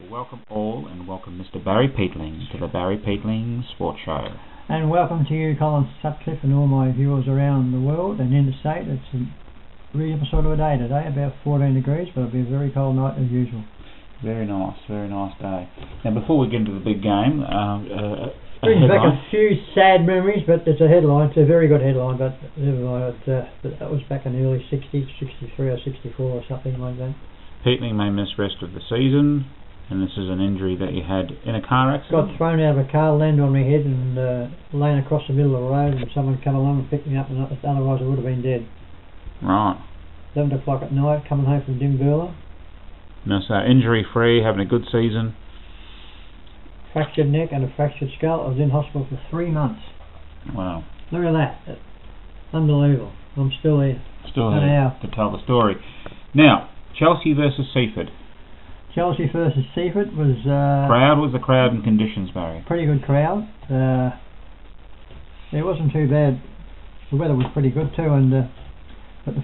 Welcome all, and welcome Mr. Barry Peatling to the Barry Peatling Sports Show. And welcome to you, Colin Sutcliffe, and all my viewers around the world and interstate. It's a reasonable sort of a day today, about 14 degrees, but it'll be a very cold night as usual. Very nice day. Now, before we get into the big game, brings back a few sad memories, but it's a headline. It's a very good headline, but never mind. But that was back in the early 60s, 63 or 64 or something like that. Peatling may miss rest of the season, and this is an injury that you had in a car accident? Got thrown out of a car, landed on my head, and laying across the middle of the road, and someone come along and picked me up, and otherwise I would have been dead. Right. 11 o'clock at night, coming home from Dimburla. No, so injury-free, having a good season. Fractured neck and a fractured skull. I was in hospital for 3 months. Wow. Look at that. Unbelievable. I'm still here. Still here to tell the story. Now, Chelsea versus Seaford. Chelsea versus Seaford was... Crowd was the crowd and conditions, Barry? Pretty good crowd. It wasn't too bad. The weather was pretty good too, and but the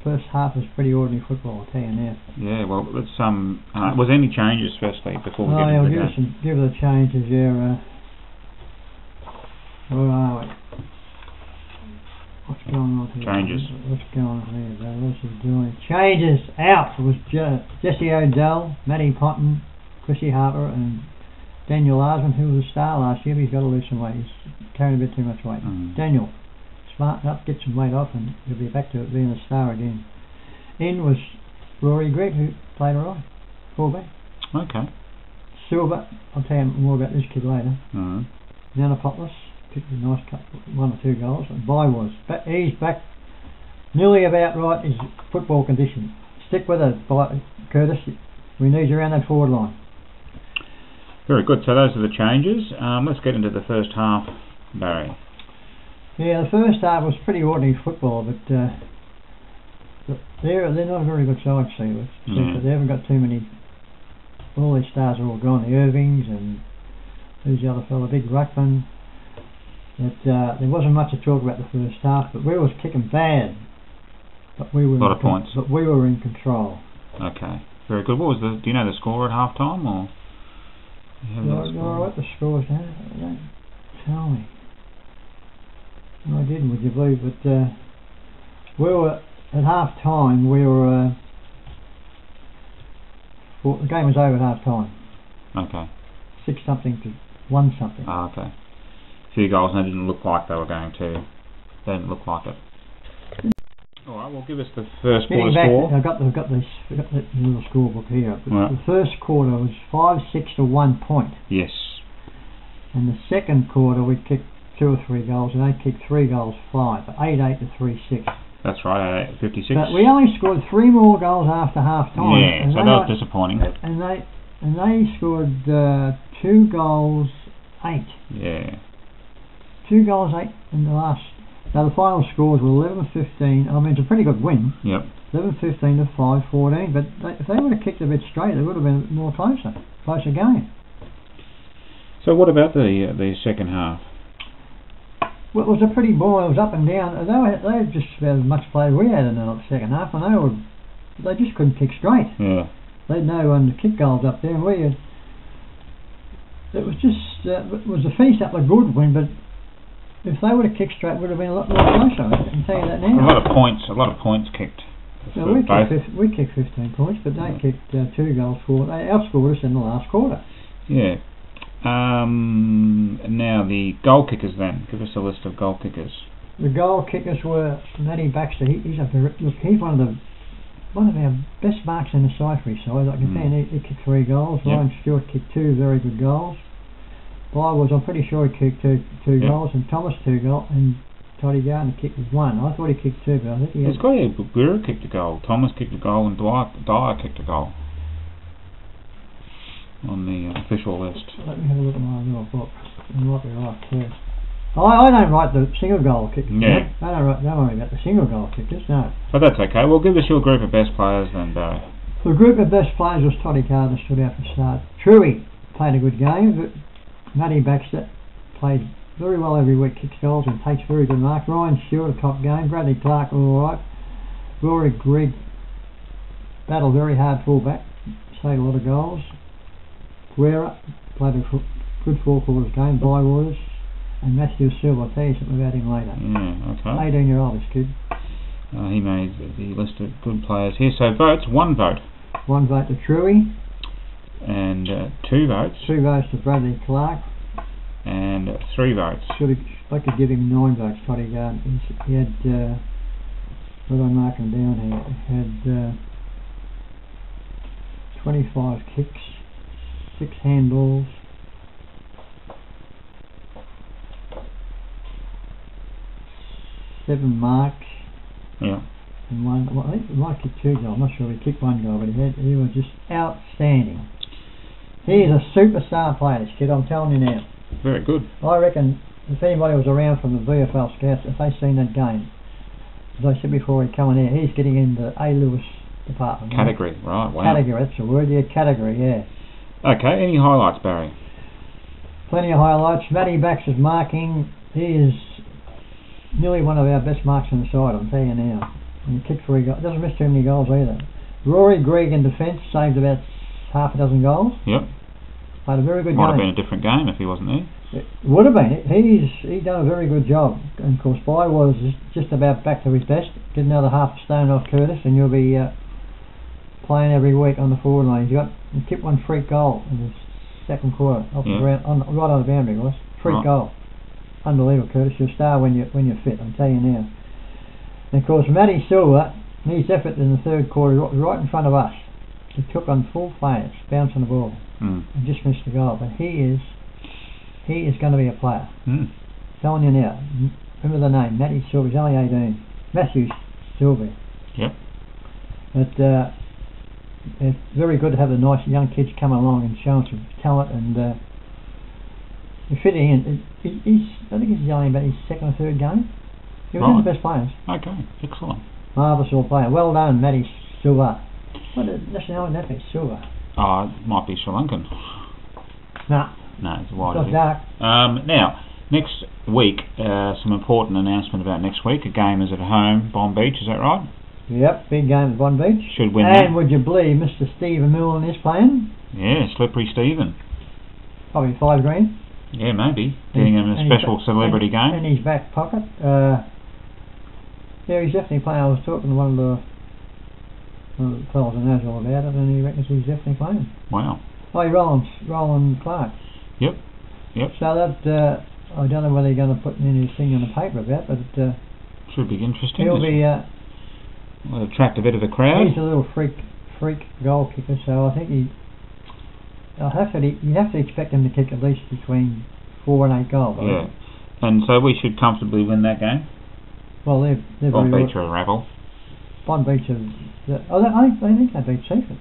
first half was pretty ordinary football, I'll tell you now. Yeah, well, it's was there any changes, firstly, before we get into the game? Give it a changes, yeah. Where are we? What's going on here? Changes. What's going on here, bro? What's he doing? Changes out. It was Jesse O'Dell, Matty Ponton, Chrissy Harper, and Daniel Larsman, who was a star last year, but he's got to lose some weight. He's carrying a bit too much weight. Daniel, smarten up, get some weight off, and he'll be back to being a star again. In was Rory Gregg, who played all right, fullback. Okay. Silver, I'll tell you more about this kid later. Nanopoulos kicked a nice couple, 1 or 2 goals. And Bywas, he's back nearly about right in his football condition. Stick with it, Curtis. We need you around that forward line. Very good. So those are the changes. Let's get into the first half, Barry. Yeah, the first half was pretty ordinary football, but they're not a very good side, Sealers. They haven't got too many. All their stars are all gone. The Irvings and who's the other fella, Big Ruckman. There wasn't much to talk about the first half, but we was kicking bad. But we were a lot of points. But we were in control. Okay, very good. What was do you know the score at half time, or? What the score was? Don't tell me. No, I didn't, would you believe? But we were at half time. We were. The game was over at half time. Okay. 6-something to 1-something. Ah, okay. A few goals, and they didn't look like they were going to. They didn't look like it. All right. Well, give us the first quarter score. I've got this little scorebook here. Right. The first quarter was 5-6 to 1 point. Yes. And the second quarter we kicked 2 or 3 goals, and they kicked 3 goals, 5, 8-8 to 3-6. That's right, 56. But we only scored 3 more goals after half time. Yeah, so that was disappointing. And they scored 2 goals, 8. Yeah. 2 goals, 8 in the last. Now the final scores were 11-15. I mean, it's a pretty good win. Yep. 11-15 to 5-14. But if they would have kicked a bit straight, it would have been more closer game. So what about the second half? Well, it was a pretty ball. It was up and down. They had just about as much play as we had in the second half, and they just couldn't kick straight. Yeah. They had no one to kick goals up there, and it was just it was a feast up a good win, but if they would have kicked straight, it would have been a lot more closer. I can tell you that now. A lot of points kicked. So we kicked 15 points, but they kicked 2 goals for. They outscored us in the last quarter. Yeah. Now the goal kickers. Then give us a list of goal kickers. The goal kickers were Matty Baxter. He's one of our best marks in the side for his side. I can tell you, he kicked 3 goals. Yep. Ryan Stewart kicked 2 very good goals. I'm pretty sure he kicked 2 goals, and Thomas 2 goals, and Toddy Gardiner kicked 1. I thought he kicked 2, but I think he had... Bugura kicked a goal, Thomas kicked a goal, and Dyer kicked a goal on the official list. Let me have a look at my little book. It might be right too. I don't write the single goal kickers. Yeah. Don't worry about the single goal kickers, no. But that's okay. Well, give us your group of best players then, Barry. The group of best players was Toddy Gardiner, stood out for the start. Truey played a good game, but Matty Baxter played very well every week, kicks goals and takes very good marks. Ryan Stewart, a top game. Bradley Clark, all right. Rory Gregg battled very hard fullback, saved a lot of goals. Guerra played a good 4 quarters game. Bywaters and Matthew Silver. I'll tell you something about him later. Yeah, okay. 18-year-old, this kid. He made the list of good players here. So votes, 1 vote. 1 vote to Truey. And 2 votes. 2 votes to Bradley Clark. And 3 votes. I could give him 9 votes, Toddy Gardiner. He had, what am I marking down here? He had 25 kicks, 6 handballs, 7 marks. Yeah. And 1, well, I think he might kick 2 goals. I'm not sure if he kicked 1 goal, but he was just outstanding. He is a superstar player, this kid, I'm telling you now. Very good. I reckon if anybody was around from the VFL Scouts, if they seen that game, as I said before, he'd come in here, he's getting in the A. Lewis department. Category, right, wow. Category, that's the word, yeah, category, yeah. Okay, any highlights, Barry? Plenty of highlights. Matty Baxter's marking, he is nearly one of our best marks on the side, I'm telling you now. And he kicked 3 goals, doesn't miss too many goals either. Rory Gregg in defence, saved about half a dozen goals. Yep. Played a very good Might game. have been a different game if he wasn't there. It would have been. He's done a very good job. And of course, By was just about back to his best. Get another half a stone off Curtis, and you'll be playing every week on the forward line. He kicked 1 freak goal in the second quarter, off the ground, right on the boundary, guys. Freak goal. Unbelievable, Curtis. You're a star when you're fit. I'll tell you now. And of course, Matty Silver, his effort in the third quarter was right in front of us. He took on full players, bouncing the ball, and just missed the goal. But he is going to be a player. Telling you now. Remember the name, Matty Silver. He's only 18. Matthew Silver. Yep. But it's very good to have the nice young kids come along and show some talent and fitting in. I think he's only about his 2nd or 3rd game. He was one of the best players. Okay, excellent. Marvellous little player. Well done, Matty Silver. What nationality that be? Silver? Oh, it might be Sri Lankan. Nah. No, it's white. It's dark. Now, next week, some important announcement about next week. A game is at home, Bomb Beach, is that right? Yep, big game at Bond Beach. Should win and that. Would you believe Mr. Stephen Millen is playing? Yeah, Slippery Stephen. Probably $5 grand. Yeah, maybe. Getting him a special celebrity game. In his back pocket. Yeah, he's definitely playing. I was talking to one of the fellas who knows all about it, and he reckons he's definitely playing. Wow. Oh, Roland Clark. Yep. So that, I don't know whether you're going to put anything on the paper about, but should be interesting. He'll be... will attract a bit of a crowd. He's a little freak goal kicker, so I think you'd have to expect him to kick at least between 4 and 8 goals. Yeah. And so we should comfortably win that game? Well, they're Bond very Beach are a rabble. Bond Beach I think they beat Seaford.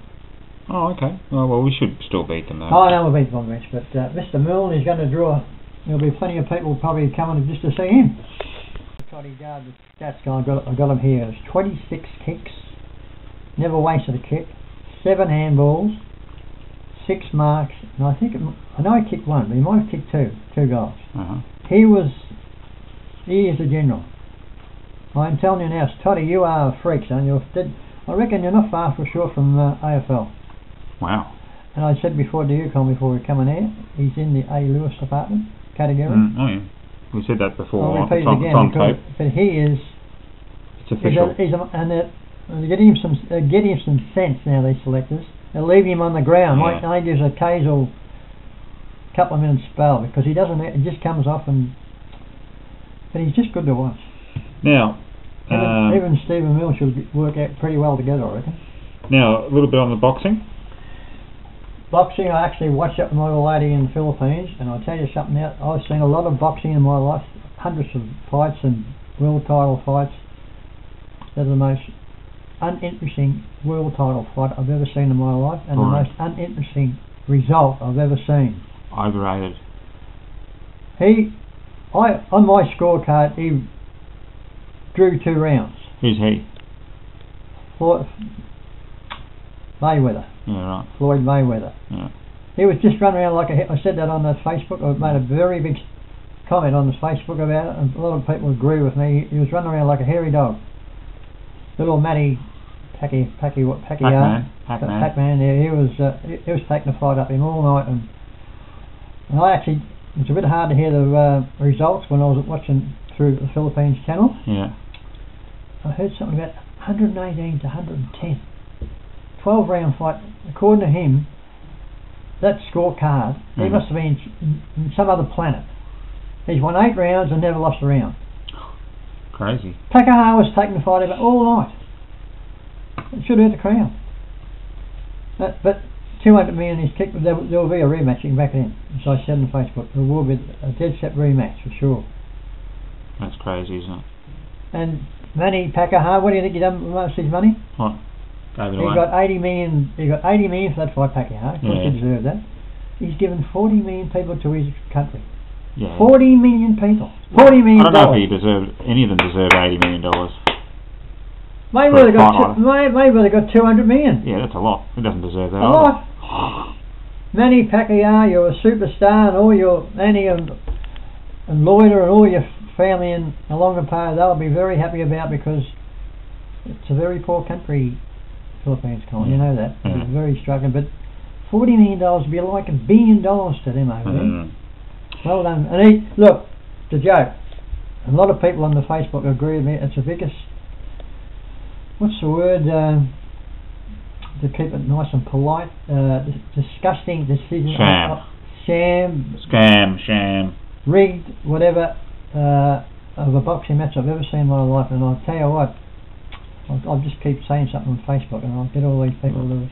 Oh, okay. Well, we should still beat them, though. Oh, no, we'll beat Bond Beach, but Mr. Milne is going to draw. There'll be plenty of people probably coming just to see him. Toddy Gardiner, stats guy, I got him here. It's 26 kicks, never wasted a kick, 7 handballs, 6 marks, and I know he kicked 1, but he might have kicked 2 goals. He is a general. I'm telling you now, Toddy, you are a freak, son. I reckon you're not far for sure from AFL. Wow. And I said before to you, Colin, before we come in here, he's in the A. Lewis department category. Oh yeah, we said that before. I'll repeat it again, but he is. It's official. And they're getting him some sense now. These selectors, they're leaving him on the ground. Yeah. Mike gives a casual couple of minutes spell because he doesn't. It just comes off but he's just good to watch. Now, even Stephen Milne should work out pretty well together, I reckon. Now, a little bit on the boxing. Boxing, I actually watched it with my old lady in the Philippines, and I'll tell you something now, I've seen a lot of boxing in my life, hundreds of fights and world title fights. They're the most uninteresting world title fight I've ever seen in my life, and the most uninteresting result I've ever seen. Overrated. On my scorecard, he drew 2 rounds. Who's he? Mayweather. Yeah, right. Floyd Mayweather. Yeah. He was just running around like I said that on the Facebook. I made a very big comment on the Facebook about it, and a lot of people agree with me. He was running around like a hairy dog. Little Matty Pac-Man. Yeah, he was taking the fight up him all night, and I actually, it's a bit hard to hear the results when I was watching through the Philippines channel. Yeah. I heard something about 118 to 110. 12-round fight. According to him, that scorecard, he must have been in some other planet. He's won 8 rounds and never lost a round. Crazy. Pacquiao was taking the fight about all night. It should hurt the crowd. But 200 million is kicked. There will be a rematch. You can back it in. As I said on Facebook, there will be a dead set rematch for sure. That's crazy, isn't it? And Manny Pacquiao, what do you think he done with most of his money? What? Gave it He away. got 80 million. He got 80 million for that fight, Pacquiao. Of course, he deserved that. He's given 40 million people to his country. Yeah. 40 million people. 40 million. I don't know if he deserved. Any of them deserve $80 million. Mayweather got 200 million. Yeah, that's a lot. He doesn't deserve that. A lot. Manny Pacquiao, you're a superstar, and all your Annie and Lloyd and all your family in along the path, they'll be very happy about, because it's a very poor country, Philippines, Colin. You know that. It's very struggling, but $40 million would be like $1 billion to them over there. Well done. And look, the joke. A lot of people on the Facebook agree with me. It's the biggest. What's the word? To keep it nice and polite. Disgusting decision. Sham. Rigged, whatever, of a boxing match I've ever seen in my life. And I'll tell you what, I'll just keep saying something on Facebook, and I'll get all these people to.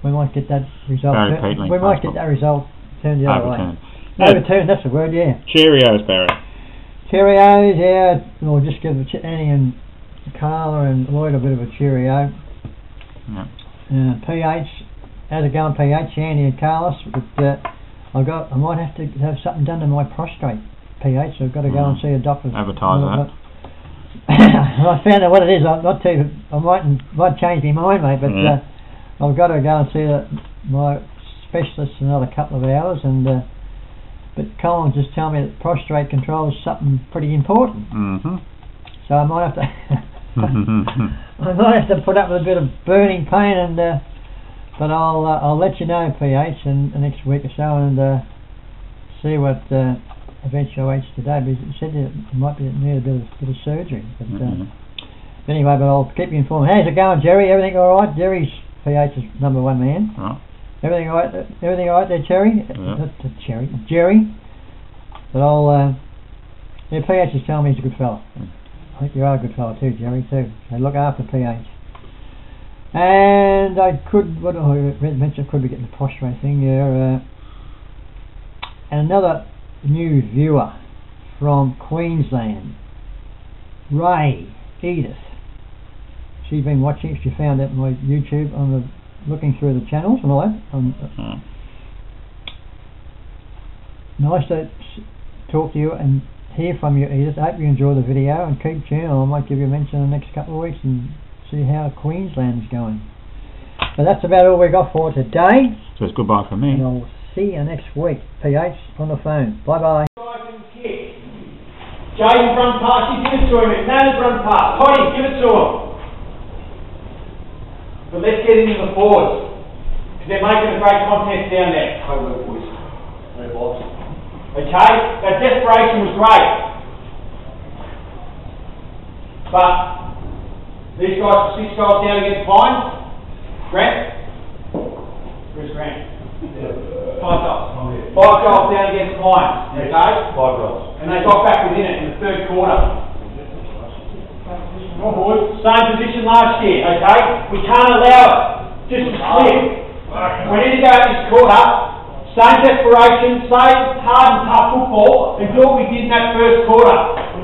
We might get that result. We might get that result turned the other way. Overturned, that's the word, yeah. Cheerios, Barry. Cheerios, yeah. We'll just give Annie and Carla and Lloyd a bit of a cheerio. Yeah. PH, how's it going, PH? Annie and Carlos. But I might have to have something done to my prostate, PH. So I've got to go and see a doctor. Advertise that. I found out what it is. I might change my mind, mate. But I've got to go and see my specialist in another couple of hours, and. But Colin just told me that prostate control is something pretty important. So I might have to I might have to put up with a bit of burning pain, and but I'll let you know, PH, in the next week or so, and see what eventuates today. Because it said it might be need a bit of surgery. But anyway, but I'll keep you informed. How's it going, Jerry? Everything all right? Jerry's PH's #1 man. Everything all right there, Cherry? Jerry? But PH is telling me he's a good fella. I think you are a good fella too, Jerry, too. So look after PH. And I could be getting the prostate thing here. And another new viewer from Queensland, Ray Edith. She's been watching. She found out on my YouTube looking through the channels and all that. Nice to talk to you and hear from you, Edith. I hope you enjoy the video, and keep tuning. I might give you a mention in the next couple of weeks and see how Queensland is going. But that's about all we got for today. So it's goodbye from me. And I'll see you next week. PH on the phone. Bye bye. Jaden's run past. You give it to him. McMahon's run past. Toddy, give it to him. But let's get into the forwards, because they're making a great contest down there. Okay, that desperation was great. But these guys, 6 guys down against Pines. Grant? Where's Grant? 5 guys. 5 guys down against Pines. Okay? 5 guys. And they got back within it in the third quarter. Same position last year, okay? We can't allow it just to slip. We need to go out this quarter, same desperation, same hard and tough football, and do what we did in that first quarter.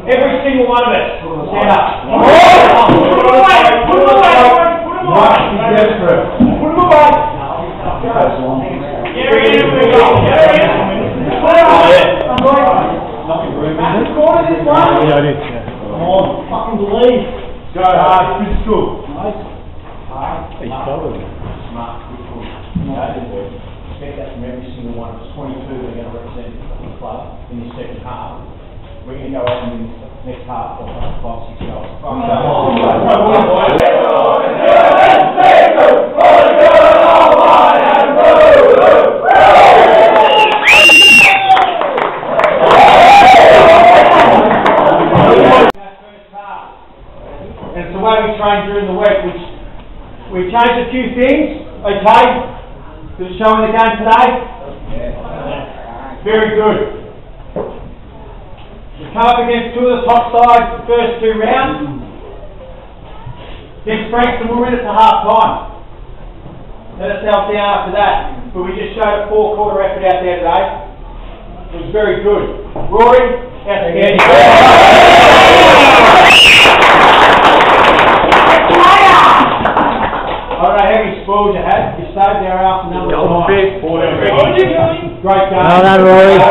Every single one of us. Stand up. Put them away! Put them away! Put them away! Put them away! Gary, here we go. Gary, scored this one. Yeah, I did. Oh, fucking believe. Go hard, good school. Nice. He's probably smart, good school. Expect that from every single one of us. 22 are going to represent the club in the second half. We're going to go out in the next half for 5, 6 goals. and it's the way we train during the week. We changed a few things, okay? Did it show in the game today? Yeah. Very good. We come up against two of the top sides the first two rounds. Against Frankston, we'll win it to half time. Let us down after that. But we just showed a 4-quarter effort out there today. It was very good. Rory, that's again. I don't know how many spoils you had. You stayed there after number 5. Great game. Well done, Rory. I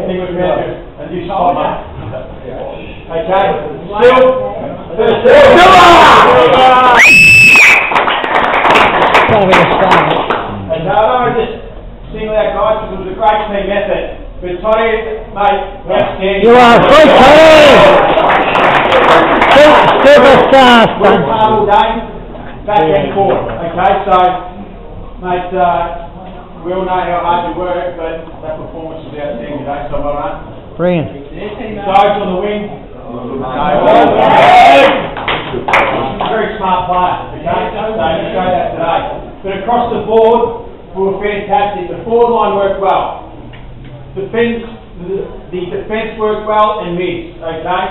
think it was a new spot, mate. Okay. Still. That'll be a start. And I don't want to just single out guys because it was a great team effort. But Toddy, mate, outstanding. You are good, Toddy! Superstar, son. All day, back and forth. Okay, so, mate, we all know how hard you work, but that performance was outstanding today, so well done. Brilliant. Dogs on the wing. Very smart player, okay? So you show that today. But across the board, we were fantastic. The forward line worked well. The defence worked well and missed, okay?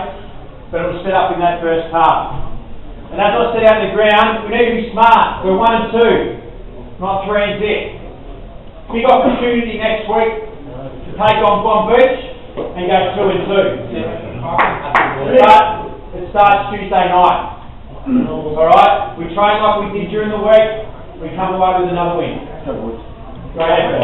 But it was set up in that first half. And as I said out in the ground, we need to be smart. We're 1 and 2, not 3 and 6. Big opportunity next week to take on Bomb Beach and go 2 and 2. But it starts Tuesday night. Alright? We train like we did during the week. We come away with another win. Great effort.